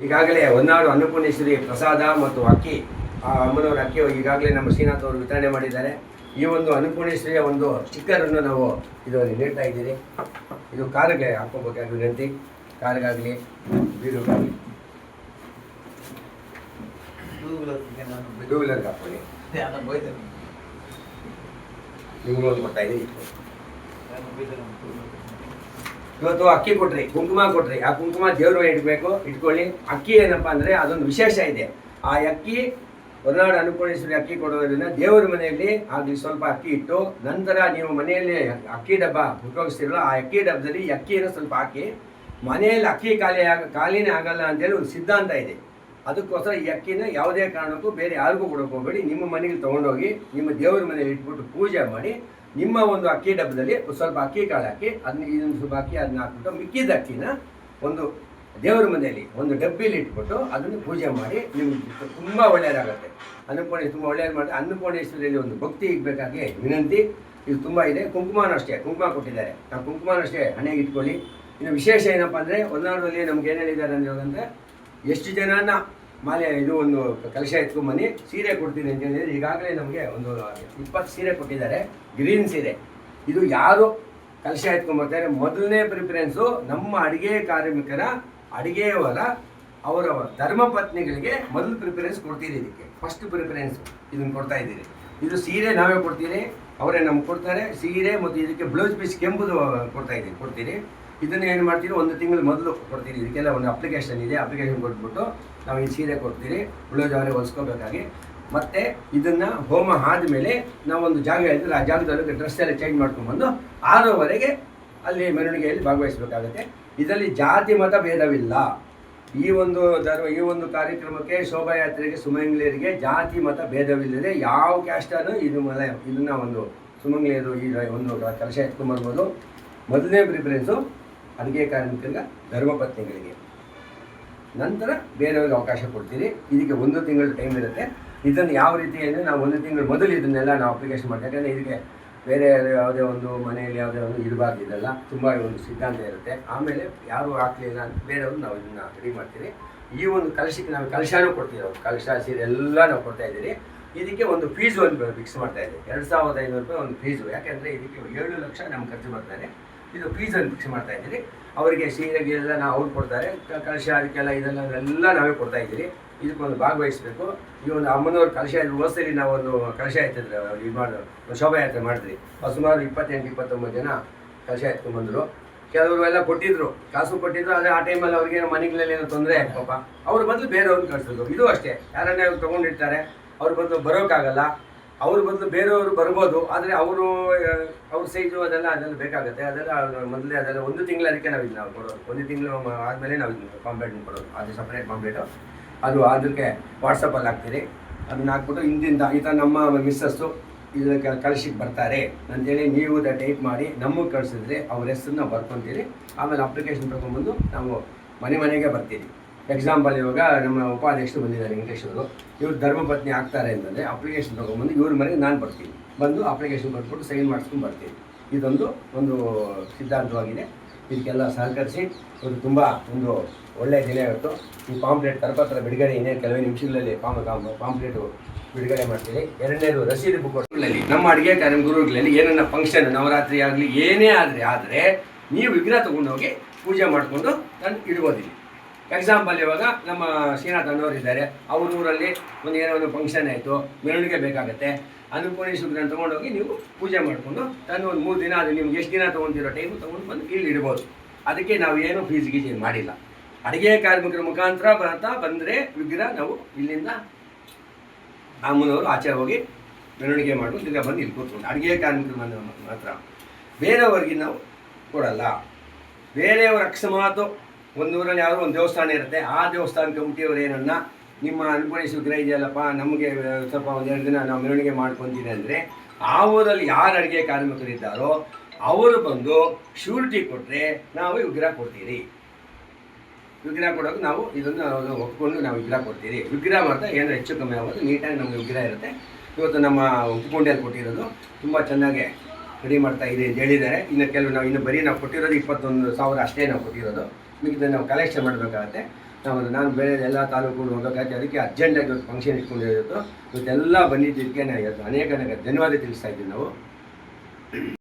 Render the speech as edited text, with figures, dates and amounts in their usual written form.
ಈಗಾಗಲೇ ಹೊನ್ನಾಡು ಅನ್ನಪೂರ್ಣೇಶ್ವರಿ ಪ್ರಸಾದ ಮತ್ತು ಅಕ್ಕಿ, ಆ ಅಮ್ಮನವರ ಅಕ್ಕಿ ಈಗಾಗಲೇ ನಮ್ಮ ಶ್ರೀನಾಥ್ ಅವರು ವಿತರಣೆ ಮಾಡಿದ್ದಾರೆ. ಈ ಒಂದು ಅನ್ನಪೂರ್ಣೇಶ್ವರಿಯ ಒಂದು ಸ್ಟಿಕ್ಕರನ್ನು ನಾವು ಇದರಲ್ಲಿ ನೀಡ್ತಾ ಇದ್ದೀರಿ. ಇದು ಕಾರಿಗೆ ಹಾಕೋಬೇಕಾಗಿ ವಿನಂತಿ, ಕಾರ್ಗಾಗಲಿ ಬೀರುಗಾಗಲಿ ಟೂ ವೀಲರ್ಗೆ ಹಾಕೊಳ್ಳಿ. ನಿಮಗೂ ಒಂದು ಕೊಡ್ತಾ ಇದ್ದೀವಿ. ಇವತ್ತು ಅಕ್ಕಿ ಕೊಟ್ರಿ, ಕುಂಕುಮ ಕೊಟ್ರಿ. ಆ ಕುಂಕುಮ ದೇವ್ರ ಇಟ್ಕೊಳ್ಳಿ. ಅಕ್ಕಿ ಏನಪ್ಪಾ ಅಂದ್ರೆ ಅದೊಂದು ವಿಶೇಷ ಇದೆ. ಆ ಅಕ್ಕಿ ಹೊರನಾಡು ಅನ್ನಪೂರ್ಣೇಶ್ವರಿ ಅಕ್ಕಿ ಕೊಡೋದ್ರಿಂದ ದೇವರ ಮನೆಯಲ್ಲಿ ಆಗಲಿ ಸ್ವಲ್ಪ ಅಕ್ಕಿ ಇಟ್ಟು, ನಂತರ ನೀವು ಮನೆಯಲ್ಲಿ ಅಕ್ಕಿ ಡಬ್ಬ ಉಪಯೋಗಿಸ್ತಿರಲ್ಲ, ಆ ಅಕ್ಕಿ ಡಬ್ಬದಲ್ಲಿ ಅಕ್ಕಿಯನ್ನು ಸ್ವಲ್ಪ ಹಾಕಿ, ಮನೆಯಲ್ಲಿ ಅಕ್ಕಿ ಖಾಲಿನೇ ಆಗಲ್ಲ ಅಂತೇಳಿ ಒಂದು ಸಿದ್ಧಾಂತ ಇದೆ. ಅದಕ್ಕೋಸ್ಕರ ಈ ಅಕ್ಕಿನ ಯಾವುದೇ ಕಾರಣಕ್ಕೂ ಬೇರೆ ಯಾರಿಗೂ ಕೊಡೋಕೆ ಹೋಗಬೇಡಿ. ನಿಮ್ಮ ಮನೆಗೆ ತೊಗೊಂಡೋಗಿ ನಿಮ್ಮ ದೇವರ ಮನೆಯಲ್ಲಿ ಇಟ್ಬಿಟ್ಟು ಪೂಜೆ ಮಾಡಿ, ನಿಮ್ಮ ಒಂದು ಅಕ್ಕಿ ಡಬ್ಬದಲ್ಲಿ ಸ್ವಲ್ಪ ಅಕ್ಕಿ ಕಾಳು ಹಾಕಿ, ಅದನ್ನ ಇದನ್ನು ಸ್ವಲ್ಪ ಅಕ್ಕಿ ಅದನ್ನ ಹಾಕ್ಬಿಟ್ಟು ಮಿಕ್ಕಿದ ಅಕ್ಕಿನ ಒಂದು ದೇವರ ಮನೆಯಲ್ಲಿ ಒಂದು ಡಬ್ಬಿಲಿ ಇಟ್ಬಿಟ್ಟು ಅದನ್ನು ಪೂಜೆ ಮಾಡಿ ನಿಮ್ಗೆ ತುಂಬ ಒಳ್ಳೆಯದಾಗುತ್ತೆ. ಅನ್ನಪೂರ್ಣೇಶ್ವರಿ ತುಂಬ ಒಳ್ಳೆಯದು ಮಾಡಿ. ಅನ್ನಪೂರ್ಣೇಶ್ವರಿಯಲ್ಲಿ ಒಂದು ಭಕ್ತಿ ಇರಬೇಕಾಗಿ ವಿನಂತಿ. ಇದು ತುಂಬ ಇದೆ. ಕುಂಕುಮನೂ ಅಷ್ಟೇ, ಕುಂಕುಮ ಕೊಟ್ಟಿದ್ದಾರೆ. ಆ ಕುಂಕುಮನೂ ಅಷ್ಟೇ ಹಣೆಗೆ ಇಟ್ಕೊಳ್ಳಿ. ಇನ್ನು ವಿಶೇಷ ಏನಪ್ಪ ಅಂದರೆ ಹೊನ್ನಾಡಲ್ಲಿ ನಮ್ಗೆ ಏನು ಹೇಳಿದ್ದಾರೆ ಅಂದರೆ, ಎಷ್ಟು ಜನನ ಮಾಲೆ ಇದು ಒಂದು ಕಲಶ ಎತ್ಕೊಂಬನ್ನಿ, ಸೀರೆ ಕೊಡ್ತೀನಿ ಅಂತ ಹೇಳಿದರೆ ಈಗಾಗಲೇ ನಮಗೆ ಒಂದು 20 ಸೀರೆ ಕೊಟ್ಟಿದ್ದಾರೆ, ಗ್ರೀನ್ ಸೀರೆ. ಇದು ಯಾರು ಕಲಶ ಎತ್ಕೊಂಬರ್ತಾರೆ ಮೊದಲನೇ ಪ್ರಿಫರೆನ್ಸು ನಮ್ಮ ಅಡುಗೆ ಕಾರ್ಮಿಕರ, ಅಡುಗೆಯವರ ಅವರ ಧರ್ಮಪತ್ನಿಗಳಿಗೆ ಮೊದಲು ಪ್ರಿಫರೆನ್ಸ್ ಕೊಡ್ತೀರಿ. ಇದಕ್ಕೆ ಫಸ್ಟ್ ಪ್ರಿಫರೆನ್ಸ್ ಇದನ್ನು ಕೊಡ್ತಾ ಇದ್ದೀರಿ. ಇದು ಸೀರೆ ನಾವೇ ಕೊಡ್ತೀರಿ, ಅವರೇ ನಮ್ಗೆ ಕೊಡ್ತಾರೆ ಸೀರೆ. ಮತ್ತು ಇದಕ್ಕೆ ಬ್ಲೌಸ್ ಪೀಸ್ ಕೆಂಪುದು ಕೊಡ್ತೀರಿ. ಇದನ್ನು ಏನು ಮಾಡ್ತೀರಿ, ಒಂದು ತಿಂಗಳು ಮೊದಲು ಕೊಡ್ತೀರಿ. ಇದಕ್ಕೆಲ್ಲ ಒಂದು ಅಪ್ಲಿಕೇಶನ್ ಇದೆ, ಅಪ್ಲಿಕೇಶನ್ ಕೊಟ್ಬಿಟ್ಟು ನಾವು ಈ ಸೀರೆ ಕೊಡ್ತೀರಿ, ಬ್ಲೌಸ್ ಅವರೇ ಹೊಲಿಸ್ಕೋಬೇಕಾಗಿ. ಮತ್ತು ಇದನ್ನು ಹೋಮ ಆದಮೇಲೆ ನಾವೊಂದು ಜಾಗ ಹೇಳಿದ್ರೆ ಆ ಜಾಗದಲ್ಲಿ ಡ್ರೆಸ್ ಎಲ್ಲ ಚೇಂಜ್ ಮಾಡ್ಕೊಂಡ್ಬಂದು 6:00ವರೆಗೆ ಅಲ್ಲಿ ಮೆರವಣಿಗೆಯಲ್ಲಿ ಭಾಗವಹಿಸಬೇಕಾಗುತ್ತೆ. ಇದರಲ್ಲಿ ಜಾತಿ ಮತ ಭೇದವಿಲ್ಲ. ಈ ಒಂದು ಕಾರ್ಯಕ್ರಮಕ್ಕೆ, ಶೋಭಾಯಾತ್ರೆಗೆ, ಸುಮಂಗಲಿಯರಿಗೆ ಜಾತಿ ಮತ ಭೇದವಿಲ್ಲದೆ ಯಾವ ಕ್ಯಾಸ್ಟನ್ನು ಇದನ್ನು ಒಂದು ಸುಮಂಗಲಿಯರು ಈ ಒಂದು ಕಲಶ ಎತ್ಕೊಂಡ್ಬರ್ಬೋದು. ಮೊದಲನೇ ಪ್ರಿಫರೆನ್ಸು ಅಡುಗೆ ಕಾರ್ಮಿಕರಿಗೆ, ಧರ್ಮಪತ್ನಿಗಳಿಗೆ. ನಂತರ ಬೇರೆಯವ್ರಿಗೆ ಅವಕಾಶ ಕೊಡ್ತೀರಿ. ಇದಕ್ಕೆ 1 ತಿಂಗಳು ಟೈಮ್ ಇರುತ್ತೆ. ಇದನ್ನು ಯಾವ ರೀತಿ ಅಂದರೆ ನಾವು 1 ತಿಂಗಳು ಮೊದಲು ಇದನ್ನೆಲ್ಲ ನಾವು ಅಪ್ಲಿಕೇಶನ್ ಮಾಡ್ತೀವಿ. ಯಾಕಂದರೆ ಇದಕ್ಕೆ ಬೇರೆ ಯಾವುದೇ ಒಂದು ಮನೆಯಲ್ಲಿ ಯಾವುದೇ ಒಂದು ಇರಬಾರ್ದು, ಇದೆಲ್ಲ ತುಂಬ ಒಂದು ಸಿದ್ಧಾಂತ ಇರುತ್ತೆ. ಆಮೇಲೆ ಯಾರು ಹಾಕಲಿಲ್ಲ ಅಂತ ಬೇರೆಯವ್ರು ನಾವು ಇದನ್ನು ರೆಡಿ ಮಾಡ್ತೀವಿ. ಈ ಒಂದು ಕಲಶಕ್ಕೆ ನಾವು ಕಲಶನೂ ಕೊಡ್ತೀವಿ, ಕಲಶ ಸೀರೆ ಎಲ್ಲ ನಾವು ಕೊಡ್ತಾ ಇದ್ದೀರಿ. ಇದಕ್ಕೆ ಒಂದು ಫೀಸು ಒಂದು ಫಿಕ್ಸ್ ಮಾಡ್ತಾ ಇದ್ದೀವಿ, 2500 ರೂಪಾಯಿ ಒಂದು ಫೀಸು. ಯಾಕೆಂದರೆ ಇದಕ್ಕೆ 7 ಲಕ್ಷ ನಮ್ಗೆ ಖರ್ಚು ಬರ್ತಾರೆ. ಇದು ಫೀಸನ್ನು ಫಿಕ್ಸ್ ಮಾಡ್ತಾ ಇದ್ದೀರಿ. ಅವರಿಗೆ ಸೀರೆಗೆಲ್ಲ ನಾವು ಅವ್ರು ಕೊಡ್ತಾರೆ, ಕಲಶ ಅದಕ್ಕೆಲ್ಲ ಇದೆಲ್ಲ ನಾವೇ ಕೊಡ್ತಾ ಇದ್ದೀರಿ. ಇದಕ್ಕೊಂದು ಭಾಗವಹಿಸಬೇಕು. ಈ ಒಂದು ಅಮ್ಮನವ್ರ ಕಲಶ ವ್ಯವಸ್ಥೆಯಲ್ಲಿ ನಾವು ಒಂದು ಕಲಶ ಎತ್ತಿದ್ರೆ ಇದು ಮಾಡಿದ್ರು, ಶೋಭಾಯಾತ್ರೆ ಮಾಡಿದ್ರಿ. ಸುಮಾರು 28-29 ಜನ ಕಲಶ ಎತ್ಕೊಂಡ್ಬಂದರು. ಕೆಲವರು ಎಲ್ಲ ಕೊಟ್ಟಿದ್ರು, ಕಾಸು ಕೊಟ್ಟಿದ್ರು. ಆದರೆ ಆ ಟೈಮಲ್ಲಿ ಅವ್ರಿಗೆ ಮನೆಗಳಲ್ಲಿ ಏನೋ ತೊಂದರೆ ಪಾಪ, ಅವ್ರ ಬದಲು ಬೇರೆಯವ್ರನ್ನ ಕಳಿಸಿದ್ರು. ಇದು ಅಷ್ಟೇ, ಯಾರನ್ನೇ ತೊಗೊಂಡಿರ್ತಾರೆ ಅವ್ರ ಬದಲು ಬರೋಕ್ಕಾಗಲ್ಲ, ಅವ್ರ ಬದಲು ಬೇರೆಯವರು ಬರ್ಬೋದು. ಆದರೆ ಅವ್ರ ಸೈಜು ಅದೆಲ್ಲ ಬೇಕಾಗುತ್ತೆ. ಅದೆಲ್ಲ ಮೊದಲೇ ಅದೆಲ್ಲ 1 ತಿಂಗಳು ಅದಕ್ಕೆ ನಾವು ಕೊಡೋದು. 1 ತಿಂಗಳು ಆದಮೇಲೆ ನಾವು ಇದನ್ನು ಪಾಂಪ್ಲೇಟ್ ಕೊಡೋದು. ಅದು ಸಪ್ರೇಟ್ ಪಾಂಪ್ಲೇಟು. ಅದು ಅದಕ್ಕೆ ವಾಟ್ಸಪ್ಪಲ್ಲಿ ಹಾಕ್ತೀರಿ. ಅದನ್ನ ಹಾಕ್ಬಿಟ್ಟು ಇಂದಿಂದ ಈ ಥರ ನಮ್ಮ ಮಿಸ್ಸಸ್ಸು ಇದಕ್ಕೆ ಕಲಶಕ್ಕೆ ಬರ್ತಾರೆ ಅಂತೇಳಿ ನೀವು ಟೈಪ್ ಮಾಡಿ ನಮಗೆ ಕಳಿಸಿದ್ರೆ ಅವ್ರ ಹೆಸರನ್ನ ಬರ್ಕೊತೀರಿ. ಆಮೇಲೆ ಅಪ್ಲಿಕೇಶನ್ ತೊಗೊಂಡ್ಬಂದು ನಾವು ಮನೆಗೆ ಬರ್ತೀರಿ. ಎಕ್ಸಾಂಪಲ್ ಇವಾಗ ನಮ್ಮ ಉಪಾಧ್ಯಕ್ಷರು ಬಂದಿದ್ದಾರೆ ವೆಂಕಟೇಶ್ವರು, ಇವ್ರು ಧರ್ಮಪತ್ನಿ ಆಗ್ತಾರೆ ಅಂತಂದರೆ ಅಪ್ಲಿಕೇಶನ್ ತೊಗೊಂಡ್ಬಂದು ಇವ್ರ ಮನೆಗೆ ನಾನು ಬರ್ತೀನಿ, ಬಂದು ಅಪ್ಲಿಕೇಶನ್ ಕೊಟ್ಬಿಟ್ಟು ಸೈನ್ ಮಾಡಿಸ್ಕೊಂಡು ಬರ್ತೀನಿ. ಇದೊಂದು ಸಿದ್ಧಾಂತವಾಗಿದೆ. ಇದಕ್ಕೆಲ್ಲ ಸಹಕರಿಸಿ ಇವರು ತುಂಬ ಒಂದು ಒಳ್ಳೆಯ ದಿನ ಇವತ್ತು. ಈ ಪಾಂಪ್ಲೇಟ್ ಕರಪತ್ರ ಬಿಡುಗಡೆ ಇನ್ನೇನು ಕೆಲವೇ ನಿಮಿಷಗಳಲ್ಲಿ ಪಾಂಪ್ಲೇಟು ಬಿಡುಗಡೆ ಮಾಡ್ತೀವಿ. 2ನೇದು ರಸೀದಿ ಬುಕ್ಗಳಲ್ಲಿ ನಮ್ಮ ಅಡುಗೆ ಗುರುಗಳಲ್ಲಿ ಏನನ್ನ ಫಂಕ್ಷನ್, ನವರಾತ್ರಿ ಆಗಲಿ ಏನೇ ಆದರೆ ನೀವು ವಿಗ್ರಹ ತೊಗೊಂಡೋಗಿ ಪೂಜೆ ಮಾಡಿಕೊಂಡು ನಾನು ಇಡ್ಬೋದಿಲ್ಲ. ಎಕ್ಸಾಂಪಲ್ ಇವಾಗ ನಮ್ಮ ಶ್ರೀನಾಥ್ ಅನ್ನೋರು ಇದ್ದಾರೆ, ಅವ್ರ ಊರಲ್ಲಿ ಏನೋ ಒಂದು ಫಂಕ್ಷನ್ ಆಯಿತು, ಮೆರವಣಿಗೆ ಬೇಕಾಗುತ್ತೆ. ಅನ್ನಪೂರ್ಣೇಶ್ವರಿನ ತೊಗೊಂಡೋಗಿ ನೀವು ಪೂಜೆ ಮಾಡಿಕೊಂಡು ತಂದು ಒಂದು 3 ದಿನ, ಅದು ನಿಮ್ಗೆ ಎಷ್ಟು ದಿನ ತೊಗೊತಿರೋ ಟೈಮು ತೊಗೊಂಡು ಬಂದು ಇಲ್ಲಿ ಇಡ್ಬೋದು. ಅದಕ್ಕೆ ನಾವು ಏನೂ ಫೀಸ್ ಗೀಸ್ ಮಾಡಿಲ್ಲ. ಅಡುಗೆ ಕಾರ್ಮಿಕರ ಮುಖಾಂತರ ಬಂದರೆ ವಿಗ್ರಹ ನಾವು ಇಲ್ಲಿಂದ ಅಮ್ಮನವರು ಆಚೆ ಹೋಗಿ ಮೆರವಣಿಗೆ ಮಾಡ್ಕೊಂಡು ತಿರ್ಗಾ ಬಂದು ಇಲ್ಲಿ ಕೂತ್ಕೊಂಡು ಅಡುಗೆ ಕಾರ್ಮಿಕರು ಮಾತ್ರ, ಬೇರೆಯವ್ರಿಗೆ ನಾವು ಕೊಡಲ್ಲ. ಬೇರೆಯವ್ರ ಅಕಸ್ಮಾತು ಒಂದು ಊರಲ್ಲಿ ಯಾವುದೋ ಒಂದು ದೇವಸ್ಥಾನ ಇರುತ್ತೆ, ಆ ದೇವಸ್ಥಾನ ಕಮಿಟಿಯವರು ಏನನ್ನ ನಿಮ್ಮ ಅನ್ನಪೂರ್ಣೇಶ್ವರಿ ವಿಗ್ರಹ ಇದೆಯಲ್ಲಪ್ಪ, ನಮಗೆ ಸ್ವಲ್ಪ 1-2 ದಿನ ನಾವು ಮೆರವಣಿಗೆ ಮಾಡ್ಕೊತೀವಿ ಅಂದರೆ ಆ ಊರಲ್ಲಿ ಯಾರು ಅಡುಗೆ ಕಾರ್ಮಿಕರಿದ್ದಾರೋ ಅವರು ಬಂದು ಶ್ಯೂರಿಟಿ ಕೊಟ್ಟರೆ ನಾವು ವಿಗ್ರಹ ಕೊಡ್ತೀರಿ. ವಿಗ್ರಹ ಕೊಡೋಕೆ ನಾವು ಇದನ್ನು ಒಪ್ಕೊಂಡು ನಾವು ವಿಗ್ರಹ ಕೊಡ್ತೀರಿ. ವಿಗ್ರಹ ಮಾತ್ರ ಏನೋ ಹೆಚ್ಚು ಕಮ್ಮಿ ಆಗೋದು, ನೀಟಾಗಿ ನಮಗೆ ವಿಗ್ರಹ ಇರುತ್ತೆ. ಇವತ್ತು ನಮ್ಮ ಉಪ್ಪುಕೊಂಡಲ್ಲಿ ಕೊಟ್ಟಿರೋದು ತುಂಬ ಚೆನ್ನಾಗಿ ರೆಡಿ ಮಾಡ್ತಾ ಇದೆ ಅಂತ ಹೇಳಿದ್ದಾರೆ. ಇನ್ನು ಕೆಲವು ನಾವು ಬರೀ ನಾವು ಕೊಟ್ಟಿರೋದು 21,000 ಅಷ್ಟೇ ನಾವು ಕೊಟ್ಟಿರೋದು. ಮಿಕ್ಕಿದ ನಾವು ಕಲೆಕ್ಷನ್ ಮಾಡಬೇಕಾಗತ್ತೆ. ನಾನು ಬೇರೆ ಎಲ್ಲ ತಾಲೂಕುಗಳು ಹೋಗೋಕ್ಕಾಗಿ ಅದಕ್ಕೆ ಅರ್ಜೆಂಟಾಗಿ ಇವತ್ತು ಫಂಕ್ಷನ್ ಇಟ್ಕೊಂಡಿರೋದು ಇವತ್ತೆಲ್ಲ ಬಂದಿದ್ದಕ್ಕೆ ನಾನು ಅನೇಕ ಧನ್ಯವಾದ ತಿಳಿಸ್ತಾ ಇದ್ದೀವಿ ನಾವು.